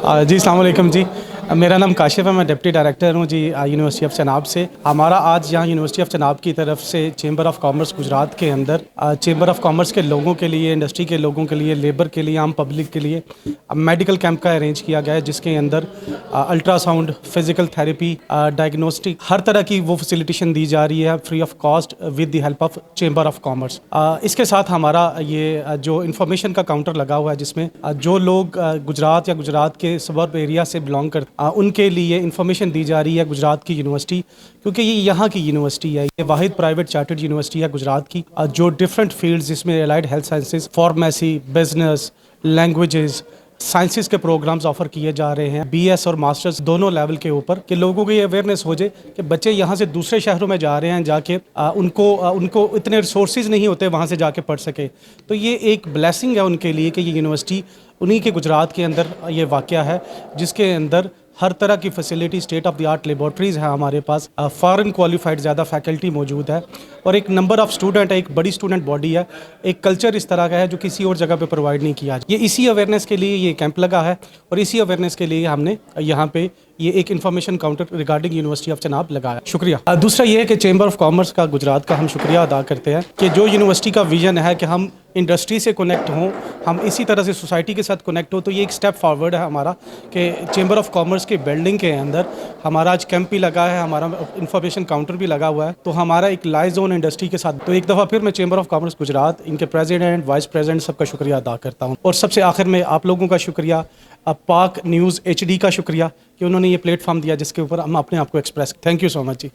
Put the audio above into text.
जी अस्सलाम वालेकुम जी। मेरा नाम काशिफ़ है, मैं डिप्टी डायरेक्टर हूँ जी यूनिवर्सिटी ऑफ चनाब से। हमारा आज यहाँ यूनिवर्सिटी ऑफ चनाब की तरफ से चेंबर ऑफ कॉमर्स गुजरात के अंदर चेंबर ऑफ कॉमर्स के लोगों के लिए, इंडस्ट्री के लोगों के लिए, लेबर के लिए, आम पब्लिक के लिए मेडिकल कैंप का अरेंज किया गया है, जिसके अंदर अल्ट्रासाउंड, फिज़िकल थेरेपी, डायग्नोस्टिक, हर तरह की वो फैसिलिटेशन दी जा रही है free of cost with the help of chamber of commerce. इसके साथ हमारा ये जो इन्फॉर्मेशन का काउंटर लगा हुआ है, जिसमें जो लोग गुजरात या गुजरात के सबर्ब एरिया से बिलोंग करते उनके लिए इन्फॉर्मेशन दी जा रही है गुजरात की यूनिवर्सिटी, क्योंकि ये यहाँ की यूनिवर्सिटी है। ये वाहिद प्राइवेट चार्टर्ड यूनिवर्सिटी है गुजरात की, जो डिफरेंट फील्ड्स जिसमें allied health sciences, pharmacy, business, languages, sciences के प्रोग्राम्स ऑफर किए जा रहे हैं, बीएस और मास्टर्स दोनों लेवल के ऊपर, कि लोगों को ये अवेयरनेस हो जाए कि बच्चे यहाँ से दूसरे शहरों में जा रहे हैं, जाके उनको इतने रिसोर्सेज नहीं होते वहाँ से जाके पढ़ सके। तो ये एक ब्लेसिंग है उनके लिए कि ये यूनिवर्सिटी उन्हीं के गुजरात के अंदर ये वाक़या है, जिसके अंदर हर तरह की facility, state of the art laboratories है हमारे पास, फ़ॉरेन क्वालिफाइड ज़्यादा फैकल्टी मौजूद है, और एक नंबर ऑफ़ स्टूडेंट है, एक बड़ी स्टूडेंट बॉडी है। एक कल्चर इस तरह का है जो किसी और जगह पे प्रोवाइड नहीं किया। ये इसी अवेयरनेस के लिए ये कैंप लगा है, और इसी अवेयरनेस के लिए हमने यहाँ पे ये एक information counter regarding university of Chenab लगाया। शुक्रिया। दूसरा ये है कि चेंबर ऑफ कॉमर्स का गुजरात का हम शुक्रिया अदा करते हैं कि जो यूनिवर्सिटी का विजन है कि हम इंडस्ट्री से कनेक्ट हों, हम इसी तरह से सोसाइटी के साथ कनेक्ट हो, तो ये एक स्टेप फॉरवर्ड है हमारा कि चेंबर ऑफ कॉमर्स के बिल्डिंग के अंदर हमारा आज कैंप भी लगा है, हमारा इन्फॉर्मेशन काउंटर भी लगा हुआ है, तो हमारा एक लाइव जोन इंडस्ट्री के साथ। तो एक दफ़ा फिर मैं चेंबर ऑफ कॉमर्स गुजरात, इनके प्रेसिडेंट, वाइस प्रेसिडेंट, सबका शुक्रिया अदा करता हूँ। और सबसे आखिर में आप लोगों का शुक्रिया, पाक न्यूज़ HD का शुक्रिया कि उन्होंने ये प्लेटफॉर्म दिया जिसके ऊपर हम अपने आप को express. Thank you so much ji.